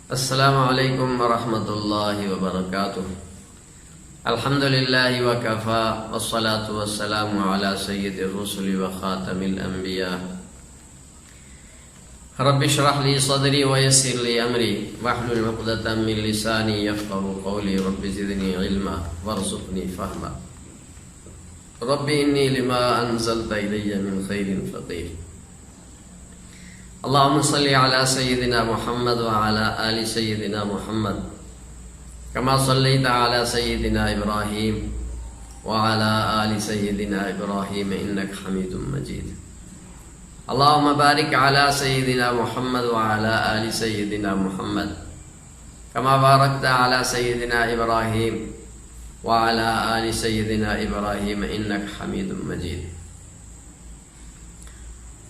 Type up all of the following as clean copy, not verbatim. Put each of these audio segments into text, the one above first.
السلام علیکم ورحمۃ اللہ وبرکاتہ۔ الحمد للہ وکفا والصلاة والسلام علی سید الرسل وخاتم الانبیاء۔ رب اشرح لی صدری ویسر لی امری واحلل عقدۃ من لسانی یفقهوا قولی رب زدنی علما وارزقنی فہما۔ رب انی لما انزلت الی من خیر فقیر۔ اللهم صل على سيدنا محمد وعلى آل سيدنا محمد كما صليت على سيدنا إبراهيم وعلى آل سيدنا إبراهيم إنك حميد مجيد۔ اللهم بارك على سيدنا محمد وعلى آل سيدنا محمد كما باركت على سيدنا إبراهيم وعلى آل سيدنا إبراهيم إنك حميد مجيد۔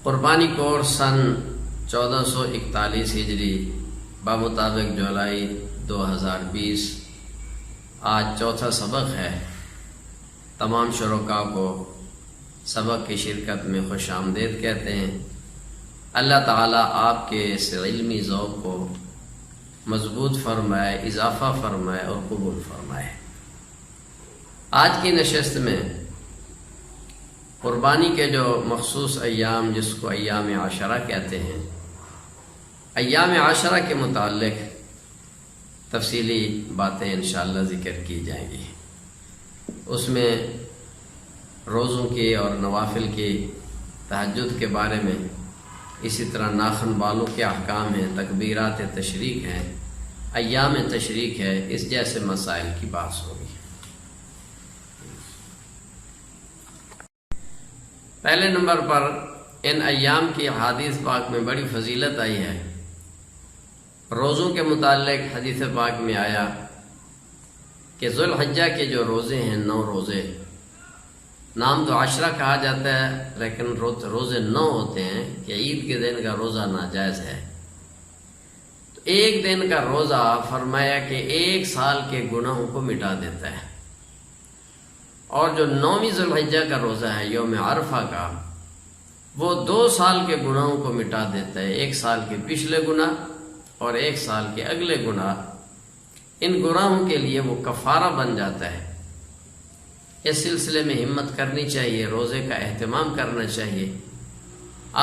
قربانی کور سن 1441 ہجری بمطابق جولائی 2020 آج چوتھا سبق ہے۔ تمام شرکاء کو سبق کی شرکت میں خوش آمدید کہتے ہیں۔ اللہ تعالیٰ آپ کے اس علمی ذوق کو مضبوط فرمائے، اضافہ فرمائے اور قبول فرمائے۔ آج کی نشست میں قربانی کے جو مخصوص ایام جس کو ایام عاشرہ کہتے ہیں، ایام عاشرہ کے متعلق تفصیلی باتیں انشاءاللہ ذکر کی جائیں گی۔ اس میں روزوں کی اور نوافل کی، تہجد کے بارے میں، اسی طرح ناخن بالوں کے احکام ہیں، تکبیرات تشریق ہیں، ایام تشریق ہے، اس جیسے مسائل کی بحث ہوگی۔ پہلے نمبر پر ان ایام کی حدیث پاک میں بڑی فضیلت آئی ہے۔ روزوں کے متعلق حدیث پاک میں آیا کہ ذوالحجہ کے جو روزے ہیں 9 روزے، نام تو عشرہ کہا جاتا ہے لیکن روزے 9 ہوتے ہیں کہ عید کے دن کا روزہ ناجائز ہے۔ تو ایک دن کا روزہ فرمایا کہ 1 سال کے گناہوں کو مٹا دیتا ہے، اور جو 9ویں ذوالحجہ کا روزہ ہے یوم عرفہ کا، وہ 2 سال کے گناہوں کو مٹا دیتا ہے، 1 سال کے پچھلے گناہ اور 1 سال کے اگلے گناہ، ان گناہوں کے لیے وہ کفارہ بن جاتا ہے۔ اس سلسلے میں ہمت کرنی چاہیے، روزے کا اہتمام کرنا چاہیے۔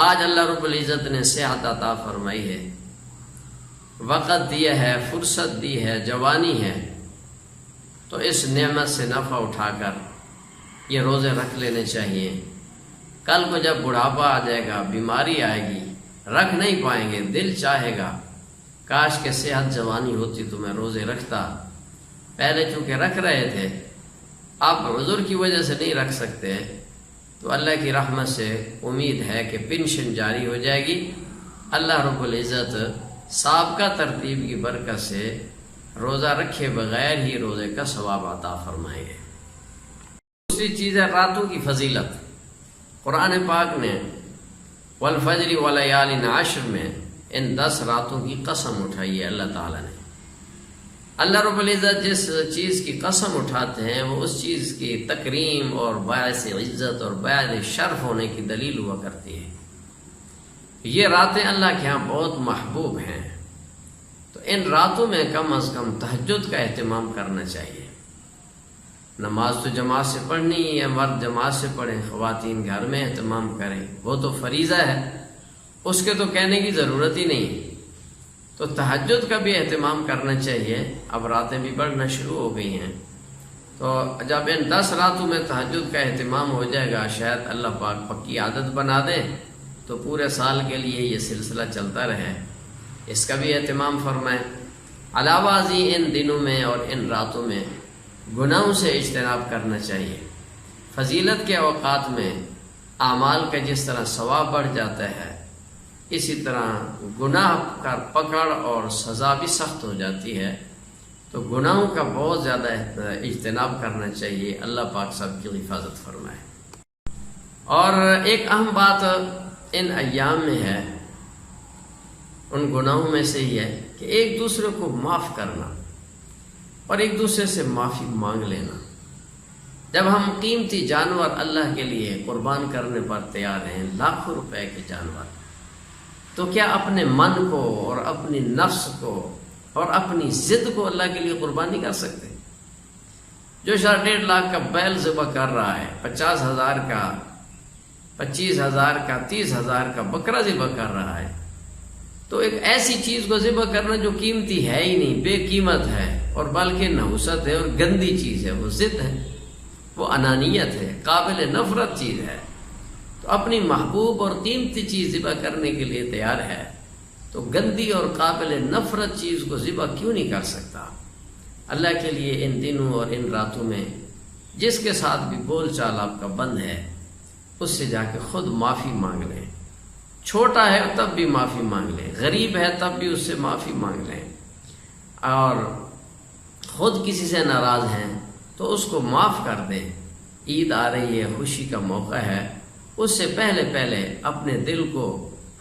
آج اللہ رب العزت نے صحت عطا فرمائی ہے، وقت دیا ہے، فرصت دی ہے، جوانی ہے، تو اس نعمت سے نفع اٹھا کر یہ روزے رکھ لینے چاہیے۔ کل کو جب بڑھاپا آ جائے گا، بیماری آئے گی، رکھ نہیں پائیں گے، دل چاہے گا کاش کہ صحت جوانی ہوتی تو میں روزے رکھتا۔ پہلے چونکہ رکھ رہے تھے، اب عذر کی وجہ سے نہیں رکھ سکتے، تو اللہ کی رحمت سے امید ہے کہ پنشن جاری ہو جائے گی۔ اللہ رب العزت سابقہ ترتیب کی برکت سے روزہ رکھے بغیر ہی روزے کا ثواب عطا فرمائیں گے۔ دوسری چیز ہے راتوں کی فضیلت۔ قرآن پاک نے والفجر ولیال عشر میں ان 10 راتوں کی قسم اٹھائی ہے اللہ تعالیٰ نے۔ اللہ رب العزت جس چیز کی قسم اٹھاتے ہیں وہ اس چیز کی تکریم اور باعث عزت اور باعث شرف ہونے کی دلیل ہوا کرتی ہے۔ یہ راتیں اللہ کے ہاں بہت محبوب ہیں، تو ان راتوں میں کم از کم تہجد کا اہتمام کرنا چاہیے۔ نماز تو جماعت سے پڑھنی ہے، مرد جماعت سے پڑھیں، خواتین گھر میں اہتمام کریں، وہ تو فریضہ ہے، اس کے تو کہنے کی ضرورت ہی نہیں۔ تو تہجد کا بھی اہتمام کرنا چاہیے۔ اب راتیں بھی بڑھنا شروع ہو گئی ہیں، تو جب ان 10 راتوں میں تہجد کا اہتمام ہو جائے گا، شاید اللہ پاک پکی عادت بنا دے تو پورے سال کے لیے یہ سلسلہ چلتا رہے، اس کا بھی اہتمام فرمائیں۔ علاوہ ازیں ان دنوں میں اور ان راتوں میں گناہوں سے اجتناب کرنا چاہیے۔ فضیلت کے اوقات میں اعمال کا جس طرح ثواب بڑھ جاتا ہے، اسی طرح گناہ کا پکڑ اور سزا بھی سخت ہو جاتی ہے، تو گناہوں کا بہت زیادہ اجتناب کرنا چاہیے۔ اللہ پاک سب کی حفاظت فرمائے۔ اور ایک اہم بات ان ایام میں ہے، ان گناہوں میں سے ہی ہے کہ ایک دوسرے کو معاف کرنا اور ایک دوسرے سے معافی مانگ لینا۔ جب ہم قیمتی جانور اللہ کے لیے قربان کرنے پر تیار ہیں، لاکھوں روپے کے جانور، تو کیا اپنے من کو اور اپنی نفس کو اور اپنی ضد کو اللہ کے لیے قربانی کر سکتے؟ جو 1.5 لاکھ کا بیل ذبح کر رہا ہے، 50,000 کا، 25,000 کا، 30,000 کا بکرا ذبح کر رہا ہے، تو ایک ایسی چیز کو ذبح کرنا جو قیمتی ہے ہی نہیں، بے قیمت ہے، اور بلکہ نحوست ہے اور گندی چیز ہے، وہ ضد ہے، وہ انانیت ہے، قابل نفرت چیز ہے، تو اپنی محبوب اور قیمتی چیز ذبح کرنے کے لیے تیار ہے، تو گندی اور قابل نفرت چیز کو ذبح کیوں نہیں کر سکتا؟ اللہ کے لیے ان دنوں اور ان راتوں میں جس کے ساتھ بھی بول چال آپ کا بند ہے، اس سے جا کے خود معافی مانگ لیں، چھوٹا ہے تب بھی معافی مانگ لیں، غریب ہے تب بھی اس سے معافی مانگ لیں، اور خود کسی سے ناراض ہیں تو اس کو معاف کر دیں۔ عید آ رہی ہے، خوشی کا موقع ہے، اس سے پہلے اپنے دل کو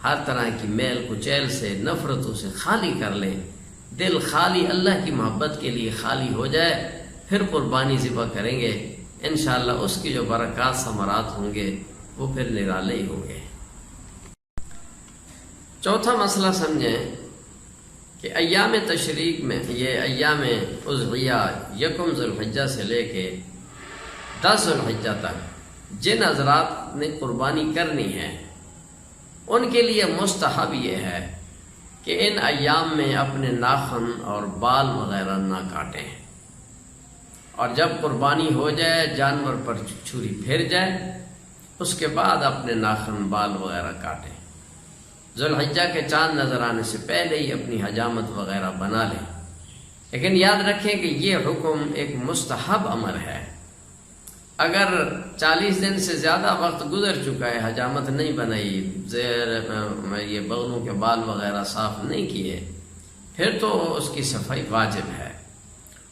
ہر طرح کی میل کچیل سے، نفرتوں سے خالی کر لیں، دل خالی اللہ کی محبت کے لیے خالی ہو جائے، پھر قربانی ذبح کریں گے، انشاءاللہ اس کی جو برکات ثمرات ہوں گے وہ پھر نرالے ہی ہوں گے۔ چوتھا مسئلہ سمجھیں کہ ایام تشریق میں، یہ ایام اضحیہ 1 ذی الحجہ سے لے کے 10 ذی الحجہ تک جن حضرات نے قربانی کرنی ہے، ان کے لیے مستحب یہ ہے کہ ان ایام میں اپنے ناخن اور بال وغیرہ نہ کاٹیں، اور جب قربانی ہو جائے، جانور پر چھری پھر جائے، اس کے بعد اپنے ناخن، بال وغیرہ کاٹیں۔ ذی الحجہ کے چاند نظر آنے سے پہلے ہی اپنی حجامت وغیرہ بنا لیں، لیکن یاد رکھیں کہ یہ حکم ایک مستحب امر ہے۔ اگر 40 دن سے زیادہ وقت گزر چکا ہے، حجامت نہیں بنائی، یہ بغلوں کے بال وغیرہ صاف نہیں کیے، پھر تو اس کی صفائی واجب ہے۔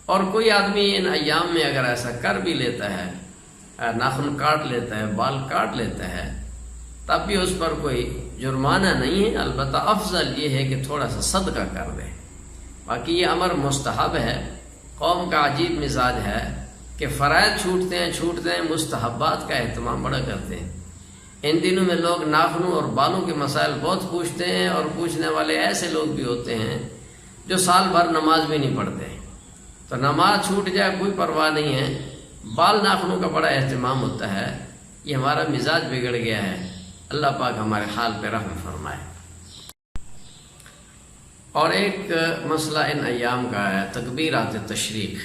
اور کوئی آدمی ان ایام میں اگر ایسا کر بھی لیتا ہے، ناخن کاٹ لیتا ہے، بال کاٹ لیتا ہے، تب بھی اس پر کوئی جرمانہ نہیں ہے، البتہ افضل یہ ہے کہ تھوڑا سا صدقہ کر دے۔ باقی یہ امر مستحب ہے۔ قوم کا عجیب مزاج ہے کہ فرائض چھوٹتے ہیں، مستحبات کا اہتمام بڑا کرتے ہیں۔ ان دنوں میں لوگ ناخنوں اور بالوں کے مسائل بہت پوچھتے ہیں، اور پوچھنے والے ایسے لوگ بھی ہوتے ہیں جو سال بھر نماز بھی نہیں پڑھتے، تو نماز چھوٹ جائے کوئی پرواہ نہیں ہے، بال ناخنوں کا بڑا اہتمام ہوتا ہے۔ یہ ہمارا مزاج بگڑ گیا ہے، اللہ پاک ہمارے حال پہ رحم فرمائے۔ اور ایک مسئلہ ان ایام کا ہے تکبیرات تشریق۔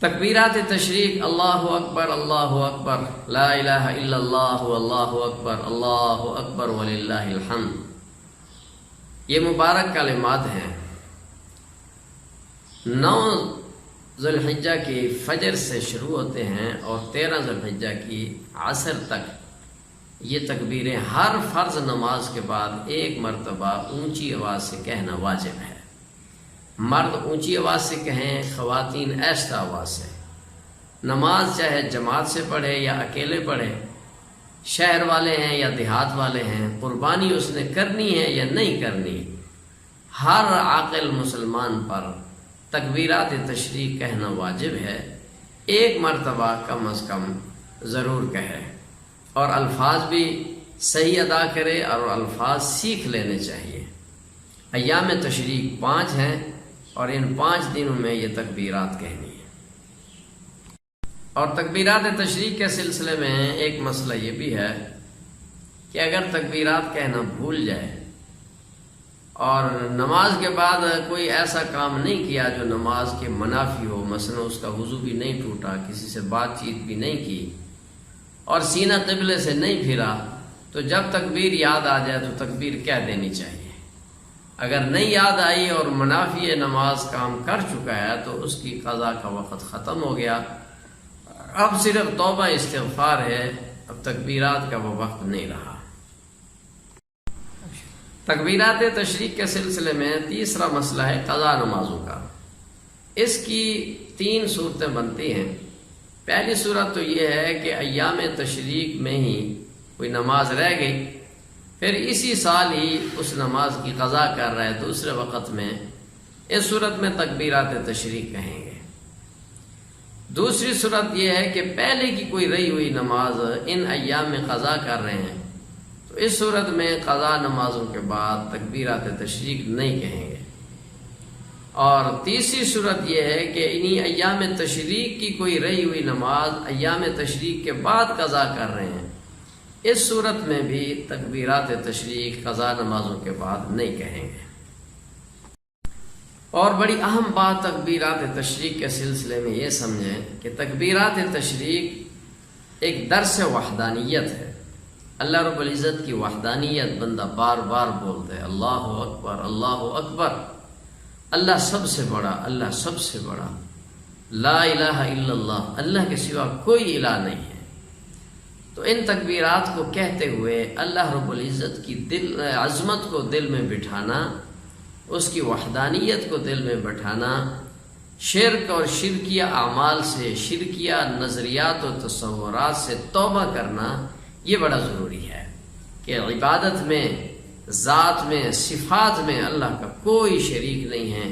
تکبیرات تشریق، اللہ اکبر، اللہ اکبر، لا الہ الا اللہ، اللہ اکبر، اللہ اکبر وللہ الحمد، یہ مبارک کلمات ہیں۔ 9 ذی الحجہ کی فجر سے شروع ہوتے ہیں اور 13 ذی الحجہ کی عصر تک یہ تکبیریں ہر فرض نماز کے بعد ایک مرتبہ اونچی آواز سے کہنا واجب ہے۔ مرد اونچی آواز سے کہیں، خواتین آہستہ آواز سے۔ نماز چاہے جماعت سے پڑھے یا اکیلے پڑھے، شہر والے ہیں یا دیہات والے ہیں، قربانی اس نے کرنی ہے یا نہیں کرنی، ہر عاقل مسلمان پر تکبیرات تشریق کہنا واجب ہے، ایک مرتبہ کم از کم ضرور کہے، اور الفاظ بھی صحیح ادا کرے اور الفاظ سیکھ لینے چاہیے۔ ایام تشریق 5 ہیں اور ان 5 دنوں میں یہ تکبیرات کہنی ہے۔ اور تکبیرات تشریق کے سلسلے میں ایک مسئلہ یہ بھی ہے کہ اگر تکبیرات کہنا بھول جائے اور نماز کے بعد کوئی ایسا کام نہیں کیا جو نماز کے منافی ہو، مثلا اس کا وضو بھی نہیں ٹوٹا، کسی سے بات چیت بھی نہیں کی، اور سینہ قبلے سے نہیں پھرا، تو جب تکبیر یاد آ جائے تو تکبیر کہہ دینی چاہیے۔ اگر نہیں یاد آئی اور منافی نماز کام کر چکا ہے تو اس کی قضا کا وقت ختم ہو گیا، اب صرف توبہ استغفار ہے، اب تکبیرات کا وہ وقت نہیں رہا۔ تکبیرات تشریق کے سلسلے میں تیسرا مسئلہ ہے قضا نمازوں کا۔ اس کی 3 صورتیں بنتی ہیں۔ پہلی صورت تو یہ ہے کہ ایام تشریق میں ہی کوئی نماز رہ گئی، پھر اسی سال ہی اس نماز کی قضا کر رہا ہے دوسرے وقت میں، اس صورت میں تکبیرات تشریق کہیں گے۔ دوسری صورت یہ ہے کہ پہلے کی کوئی رہی ہوئی نماز ان ایام میں قضا کر رہے ہیں، تو اس صورت میں قضا نمازوں کے بعد تکبیرات تشریق نہیں کہیں گے، اور تیسری صورت یہ ہے کہ انہی ایام تشریق کی کوئی رہی ہوئی نماز ایام تشریق کے بعد قضا کر رہے ہیں، اس صورت میں بھی تکبیرات تشریق قضا نمازوں کے بعد نہیں کہیں گے۔ اور بڑی اہم بات تکبیرات تشریق کے سلسلے میں یہ سمجھیں کہ تکبیرات تشریق ایک درس وحدانیت ہے۔ اللہ رب العزت کی وحدانیت بندہ بار بار بولتا ہے، اللہ اکبر اللہ اکبر، اللہ سب سے بڑا، اللہ سب سے بڑا، لا الہ الا اللہ، اللہ کے سوا کوئی الہ نہیں ہے۔ تو ان تکبیرات کو کہتے ہوئے اللہ رب العزت کی عظمت کو دل میں بٹھانا، اس کی وحدانیت کو دل میں بٹھانا، شرک اور شرکیہ اعمال سے، شرکیہ نظریات و تصورات سے توبہ کرنا، یہ بڑا ضروری ہے کہ عبادت میں، ذات میں، صفات میں اللہ کا کوئی شریک نہیں ہے۔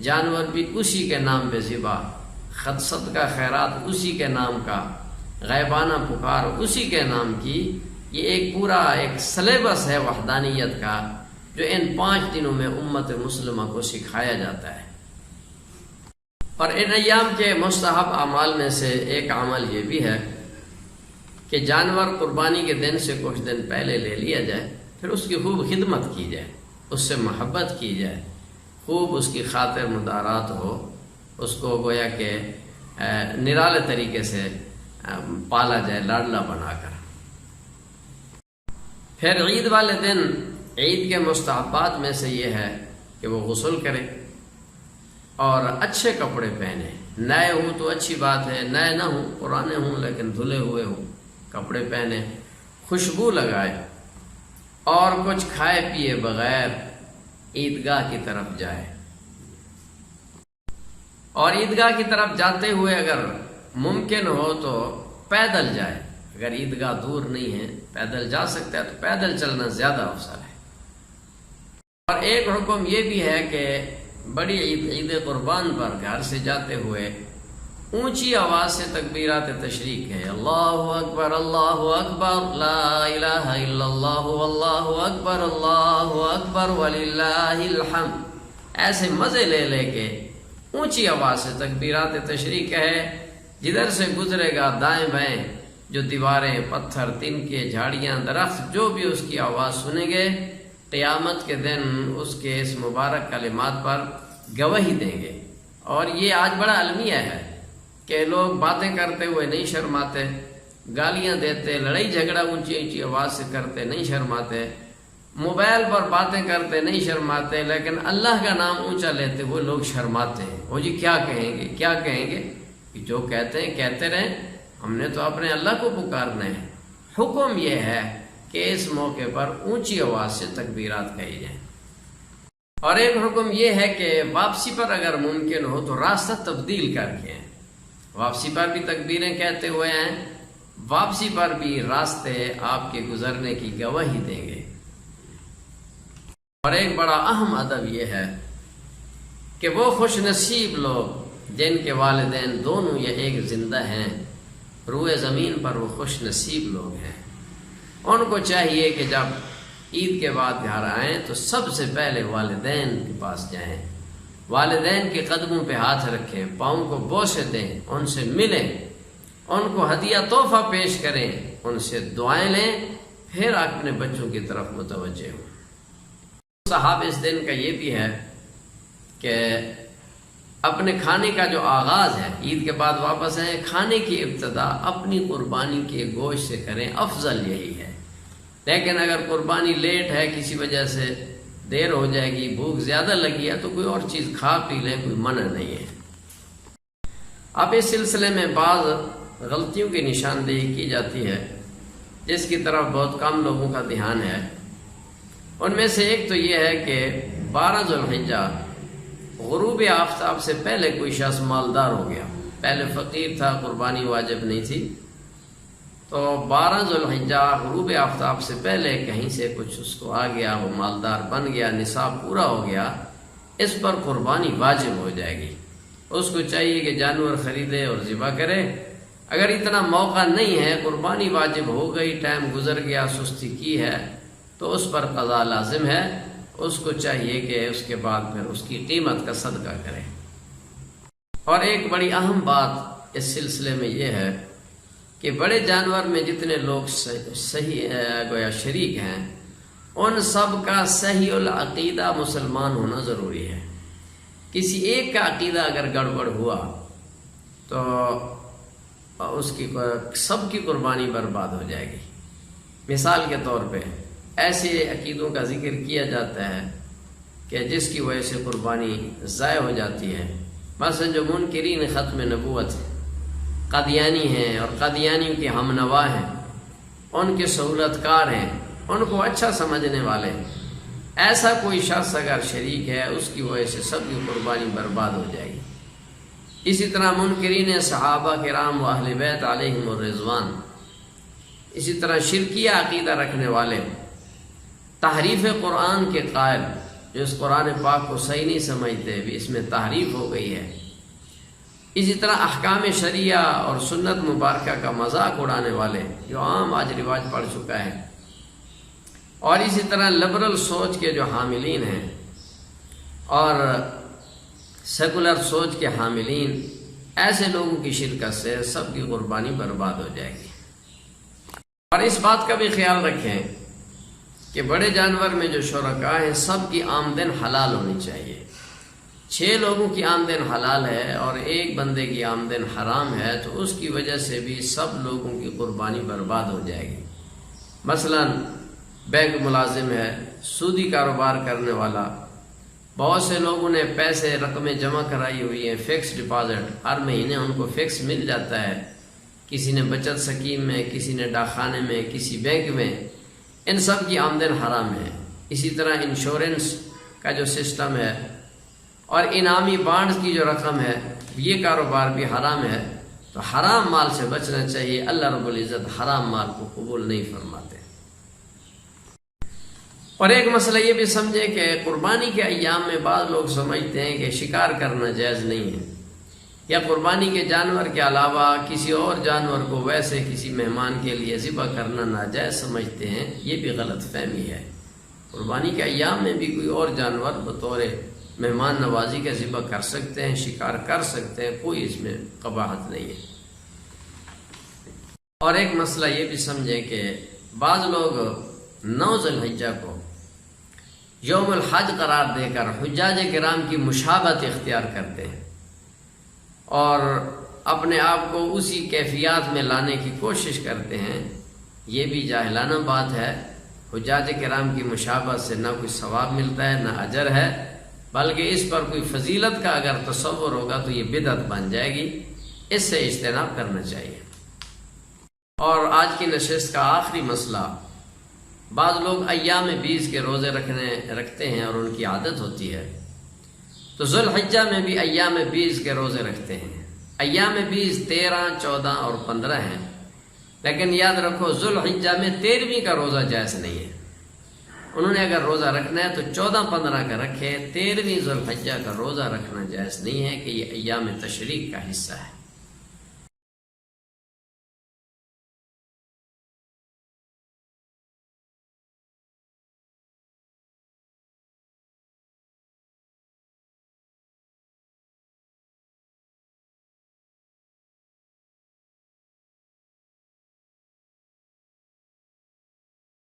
جانور بھی اسی کے نام پہ ذبح، صدقہ خیرات اسی کے نام کا، غیبانہ پکار اسی کے نام کی، یہ ایک پورا ایک سلیبس ہے وحدانیت کا جو ان 5 دنوں میں امت مسلمہ کو سکھایا جاتا ہے۔ اور ان ایام کے مستحب اعمال میں سے ایک عمل یہ بھی ہے کہ جانور قربانی کے دن سے کچھ دن پہلے لے لیا جائے، پھر اس کی خوب خدمت کی جائے، اس سے محبت کی جائے، خوب اس کی خاطر مدارات ہو، اس کو گویا کہ نرالے طریقے سے پالا جائے، لاڈلا بنا کر۔ پھر عید والے دن عید کے مستحبات میں سے یہ ہے کہ وہ غسل کرے اور اچھے کپڑے پہنے، نئے ہوں تو اچھی بات ہے، نئے نہ ہوں، پرانے ہوں لیکن دھلے ہوئے ہوں، کپڑے پہنے، خوشبو لگائے اور کچھ کھائے پیے بغیر عیدگاہ کی طرف جائے۔ اور عیدگاہ کی طرف جاتے ہوئے اگر ممکن ہو تو پیدل جائے، اگر عیدگاہ دور نہیں ہے پیدل جا سکتا ہے تو پیدل چلنا زیادہ افضل ہے۔ اور ایک حکم یہ بھی ہے کہ بڑی عید قربان پر گھر سے جاتے ہوئے اونچی آواز سے تکبیرات تشریق ہے، اللہ اکبر لا الہ الا اللہ اللہ اکبر وللہ الحمد، ایسے مزے لے لے کے اونچی آواز سے تکبیرات تشریق ہے۔ جدھر سے گزرے گا دائیں بائیں جو دیواریں، پتھر، تنکے، جھاڑیاں، درخت، جو بھی اس کی آواز سنیں گے، قیامت کے دن اس کے اس مبارک کلمات پر گواہی دیں گے۔ اور یہ آج بڑا المیہ ہے کہ لوگ باتیں کرتے ہوئے نہیں شرماتے، گالیاں دیتے، لڑائی جھگڑا اونچی اونچی آواز سے کرتے نہیں شرماتے، موبائل پر باتیں کرتے نہیں شرماتے، لیکن اللہ کا نام اونچا لیتے ہوئے لوگ شرماتے ہیں۔ وہ جی کیا کہیں گے، کیا کہیں گے؟ کہ جو کہتے ہیں کہتے رہیں، ہم نے تو اپنے اللہ کو پکارنا ہے۔ حکم یہ ہے کہ اس موقع پر اونچی آواز سے تکبیرات کہی جائیں۔ اور ایک حکم یہ ہے کہ واپسی پر اگر ممکن ہو تو راستہ تبدیل کر کے ہیں، واپسی پر بھی تکبیریں کہتے ہوئے ہیں، واپسی پر بھی راستے آپ کے گزرنے کی گواہی دیں گے۔ اور ایک بڑا اہم ادب یہ ہے کہ وہ خوش نصیب لوگ جن کے والدین دونوں یا ایک زندہ ہیں، روئے زمین پر وہ خوش نصیب لوگ ہیں، ان کو چاہیے کہ جب عید کے بعد گھر آئیں تو سب سے پہلے والدین کے پاس جائیں، والدین کے قدموں پہ ہاتھ رکھیں، پاؤں کو بوسے دیں، ان سے ملیں، ان کو ہدیہ تحفہ پیش کریں، ان سے دعائیں لیں، پھر اپنے بچوں کی طرف متوجہ ہوں۔ صاحب اس دن کا یہ بھی ہے کہ اپنے کھانے کا جو آغاز ہے، عید کے بعد واپس آئیں، کھانے کی ابتدا اپنی قربانی کے گوشت سے کریں، افضل یہی ہے۔ لیکن اگر قربانی لیٹ ہے، کسی وجہ سے دیر ہو جائے گی، بھوک زیادہ لگی ہے تو کوئی اور چیز کھا پی لیں، کوئی منع نہیں ہے۔ اب اس سلسلے میں بعض غلطیوں کی نشاندہی کی جاتی ہے جس کی طرف بہت کم لوگوں کا دھیان ہے۔ ان میں سے ایک تو یہ ہے کہ 12 ذوالحجہ غروب آفتاب سے پہلے کوئی شخص مالدار ہو گیا، پہلے فقیر تھا، قربانی واجب نہیں تھی، تو 12 ذوالحجہ غروب آفتاب سے پہلے کہیں سے کچھ اس کو آ گیا، وہ مالدار بن گیا، نصاب پورا ہو گیا، اس پر قربانی واجب ہو جائے گی۔ اس کو چاہیے کہ جانور خریدے اور ذبح کرے۔ اگر اتنا موقع نہیں ہے، قربانی واجب ہو گئی، ٹائم گزر گیا، سستی کی ہے، تو اس پر قضا لازم ہے، اس کو چاہیے کہ اس کے بعد پھر اس کی قیمت کا صدقہ کرے۔ اور ایک بڑی اہم بات اس سلسلے میں یہ ہے کہ بڑے جانور میں جتنے لوگ صحیح گویا شریک ہیں، ان سب کا صحیح العقیدہ مسلمان ہونا ضروری ہے۔ کسی ایک کا عقیدہ اگر گڑبڑ ہوا تو اس کی سب کی قربانی برباد ہو جائے گی۔ مثال کے طور پہ ایسے عقیدوں کا ذکر کیا جاتا ہے کہ جس کی وجہ سے قربانی ضائع ہو جاتی ہے۔ مثلا جو منکرین ختم نبوت قادیانی ہیں اور قادیانیوں کے ہم نوا ہیں، ان کے سہولت کار ہیں، ان کو اچھا سمجھنے والے، ایسا کوئی شخص اگر شریک ہے اس کی وجہ سے سب کی قربانی برباد ہو جائے گی۔ اسی طرح منکرین صحابہ کرام و اہل بیت علیہم الرضوان، اسی طرح شرکیہ عقیدہ رکھنے والے، تحریف قرآن کے قائل جو اس قرآن پاک کو صحیح نہیں سمجھتے بھی اس میں تحریف ہو گئی ہے، اسی طرح احکام شریعہ اور سنت مبارکہ کا مذاق اڑانے والے جو عام آج رواج پڑ چکا ہے، اور اسی طرح لبرل سوچ کے جو حاملین ہیں اور سیکولر سوچ کے حاملین، ایسے لوگوں کی شرکت سے سب کی قربانی برباد ہو جائے گی۔ اور اس بات کا بھی خیال رکھیں کہ بڑے جانور میں جو شرکاء ہیں سب کی آمدن حلال ہونی چاہیے۔ 6 لوگوں کی آمدن حلال ہے اور ایک بندے کی آمدن حرام ہے تو اس کی وجہ سے بھی سب لوگوں کی قربانی برباد ہو جائے گی۔ مثلا بینک ملازم ہے، سودی کاروبار کرنے والا، بہت سے لوگوں نے پیسے رقمیں جمع کرائی ہوئی ہیں، فکس ڈپازٹ، ہر مہینے ان کو فکس مل جاتا ہے، کسی نے بچت اسکیم میں، کسی نے ڈاکخانے میں، کسی بینک میں، ان سب کی آمدن حرام ہے۔ اسی طرح انشورنس کا جو سسٹم ہے اور انعامی بانڈز کی جو رقم ہے، یہ کاروبار بھی حرام ہے، تو حرام مال سے بچنا چاہیے۔ اللہ رب العزت حرام مال کو قبول نہیں فرماتے۔ اور ایک مسئلہ یہ بھی سمجھے کہ قربانی کے ایام میں بعض لوگ سمجھتے ہیں کہ شکار کرنا جائز نہیں ہے، یا قربانی کے جانور کے علاوہ کسی اور جانور کو ویسے کسی مہمان کے لیے ذبح کرنا ناجائز سمجھتے ہیں، یہ بھی غلط فہمی ہے۔ قربانی کے ایام میں بھی کوئی اور جانور بطور مہمان نوازی کا ذبح کر سکتے ہیں، شکار کر سکتے ہیں، کوئی اس میں قباحت نہیں ہے۔ اور ایک مسئلہ یہ بھی سمجھے کہ بعض لوگ 9 ذی الحجہ کو یوم الحج قرار دے کر حجاج کرام کی مشابہت اختیار کرتے ہیں اور اپنے آپ کو اسی کیفیات میں لانے کی کوشش کرتے ہیں، یہ بھی جاہلانہ بات ہے۔ حجاج کرام کی مشابہت سے نہ کوئی ثواب ملتا ہے، نہ اجر ہے، بلکہ اس پر کوئی فضیلت کا اگر تصور ہوگا تو یہ بدعت بن جائے گی، اس سے اجتناب کرنا چاہیے۔ اور آج کی نشست کا آخری مسئلہ، بعض لوگ ایام 20 کے روزے رکھتے ہیں اور ان کی عادت ہوتی ہے، تو ذو الحجہ میں بھی ایام 20 کے روزے رکھتے ہیں۔ ایام 20 13، 14 اور 15 ہیں، لیکن یاد رکھو ذو الحجہ میں 13ویں کا روزہ جائز نہیں ہے۔ انہوں نے اگر روزہ رکھنا ہے تو 14، 15 کا رکھے، 13ویں ذو الحجہ کا روزہ رکھنا جائز نہیں ہے کہ یہ ایام تشریق کا حصہ ہے۔